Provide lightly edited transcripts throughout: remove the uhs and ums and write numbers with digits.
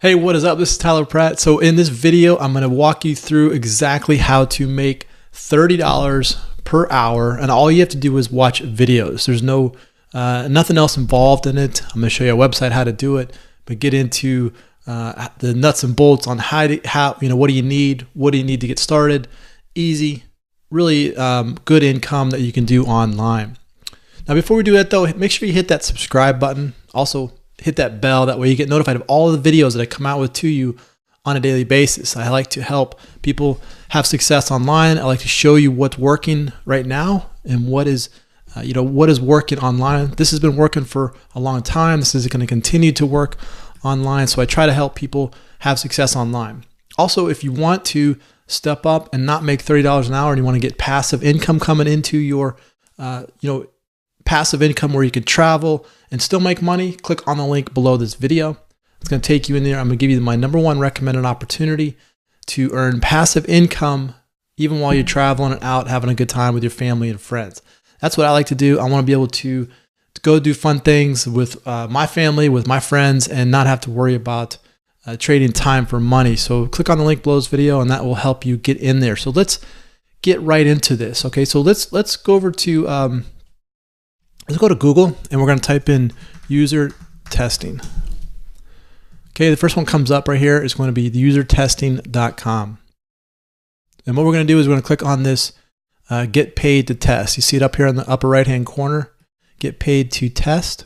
Hey, what is up? This is Tyler Pratt. So in this video, I'm going to walk you through exactly how to make $30 per hour. And all you have to do is watch videos. There's nothing else involved in it. I'm going to show you a website how to do it, but get into the nuts and bolts on what do you need to get started. Easy, really good income that you can do online. Now, before we do that though, make sure you hit that subscribe button. Also, hit that bell. That way you get notified of all of the videos that I come out with to you on a daily basis. I like to help people have success online. I like to show you what's working right now and what is working online. This has been working for a long time. This is going to continue to work online. So I try to help people have success online. Also, if you want to step up and not make $30 an hour and you want to get passive income coming into your, passive income where you can travel and still make money, click on the link below this video. It's going to take you in there. I'm going to give you my #1 recommended opportunity to earn passive income even while you're traveling and out having a good time with your family and friends. That's what I like to do. I want to be able to go do fun things with my family, with my friends, and not have to worry about trading time for money. So click on the link below this video and that will help you get in there. So let's get right into this. Okay, so let's go over to let's go to Google and we're going to type in user testing. Okay, the first one comes up right here is going to be usertesting.com. And what we're going to do is we're going to click on this get paid to test. You see it up here in the upper right hand corner, get paid to test.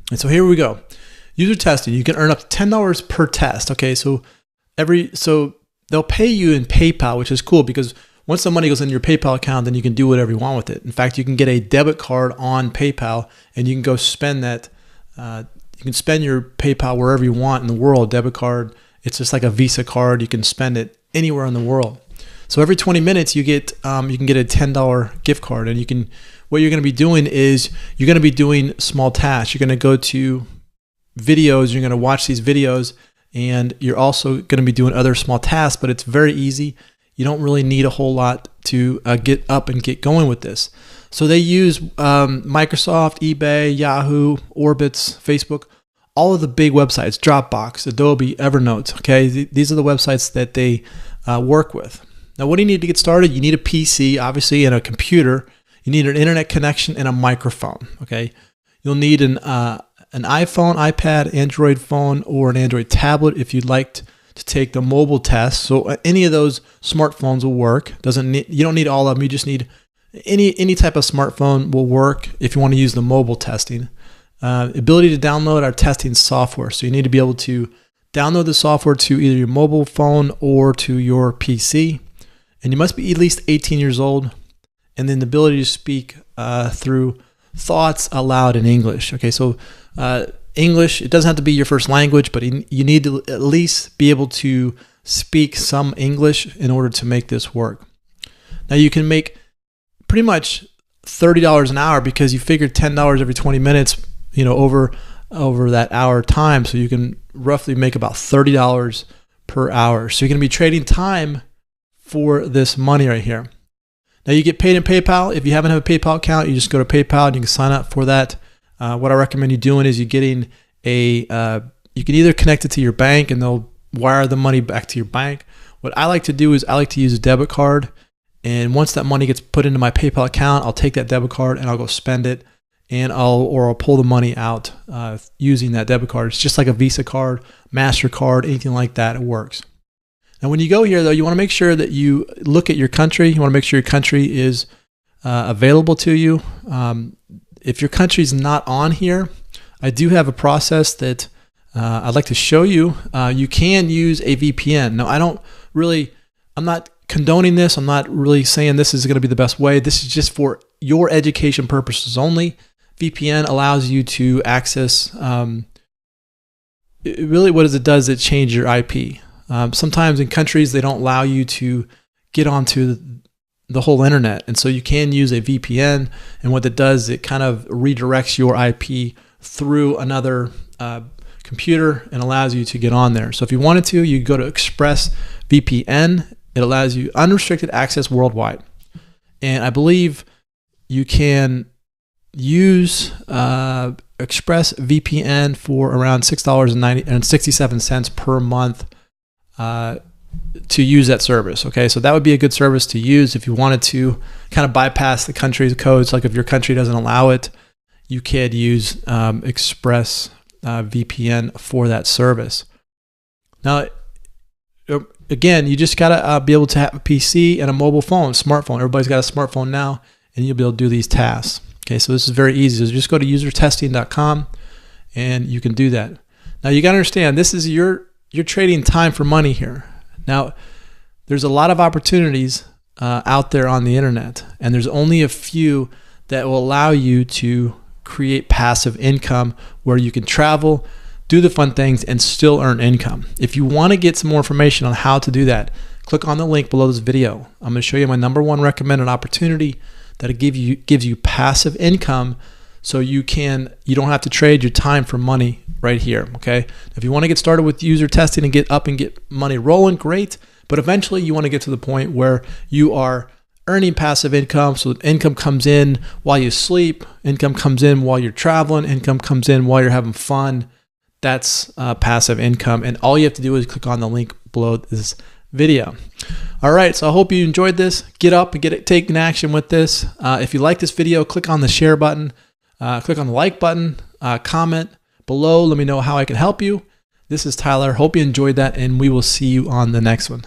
And so here we go. User testing, you can earn up to $10 per test. Okay, so they'll pay you in PayPal, which is cool because once the money goes in your PayPal account, then you can do whatever you want with it. In fact, you can get a debit card on PayPal and you can go spend that. You can spend your PayPal wherever you want in the world. Debit card, it's just like a Visa card. You can spend it anywhere in the world. So every 20 minutes you can get a $10 gift card, and what you're going to be doing is you're going to be doing small tasks. You're going to go to videos. You're going to watch these videos, and you're also going to be doing other small tasks. But it's very easy. You don't really need a whole lot to get up and get going with this. So they use Microsoft, eBay, Yahoo, Orbitz, Facebook, all of the big websites, Dropbox, Adobe, Evernote. Okay, these are the websites that they work with. Now, what do you need to get started? You need a PC, obviously, and a computer. You need an internet connection and a microphone. Okay, you'll need an iPhone, iPad, Android phone, or an Android tablet if you'd like to take the mobile test. So any of those smartphones will work. You don't need all of them. You just need any type of smartphone will work if you want to use the mobile testing. Ability to download our testing software. So you need to be able to download the software to either your mobile phone or to your PC. And you must be at least 18 years old. And then the ability to speak through thoughts aloud in English. Okay, so English, it doesn't have to be your first language, but you need to at least be able to speak some English in order to make this work. Now you can make pretty much $30 an hour because you figured $10 every 20 minutes, over that hour time. So you can roughly make about $30 per hour. So you're going to be trading time for this money right here. Now you get paid in PayPal. If you haven't have a PayPal account, you just go to PayPal and you can sign up for that. What I recommend you doing is you can either connect it to your bank and they'll wire the money back to your bank. What I like to do is I like to use a debit card. And once that money gets put into my PayPal account, I'll take that debit card and I'll go spend it, and I'll pull the money out using that debit card. It's just like a Visa card, MasterCard, anything like that. It works. Now, when you go here, though, you want to make sure that you look at your country. You want to make sure your country is available to you. If your country's not on here, I do have a process that I'd like to show you. You can use a VPN. Now, I'm not condoning this. I'm not really saying this is going to be the best way. This is just for your education purposes only. VPN allows you to access, really what it does, it changes your IP. Sometimes in countries, they don't allow you to get onto the whole internet. And so you can use a VPN. And what it does, it kind of redirects your IP through another computer and allows you to get on there. So if you wanted to, you go to ExpressVPN. It allows you unrestricted access worldwide. And I believe you can use ExpressVPN for around $6.67 per month to use that service. Okay, so that would be a good service to use if you wanted to kind of bypass the country's codes. Like if your country doesn't allow it, you could use ExpressVPN for that service. Now, again, you just gotta be able to have a PC and a mobile phone, smartphone. Everybody's got a smartphone now, and you'll be able to do these tasks. Okay, so this is very easy. So just go to usertesting.com and you can do that. Now you gotta understand, this is you're trading time for money here. Now, there's a lot of opportunities out there on the internet, and there's only a few that will allow you to create passive income where you can travel, do the fun things, and still earn income. If you want to get some more information on how to do that, click on the link below this video. I'm going to show you my #1 recommended opportunity that gives you passive income, so you don't have to trade your time for money right here. Okay, if you want to get started with user testing and get money rolling, great. But eventually you want to get to the point where you are earning passive income. So income comes in while you sleep, income comes in while you're traveling, income comes in while you're having fun. That's passive income. And all you have to do is click on the link below this video. All right, so I hope you enjoyed this. Get up and take an action with this. If you like this video, click on the share button, click on the like button, comment below. Let me know how I can help you. This is Tyler. Hope you enjoyed that, and we will see you on the next one.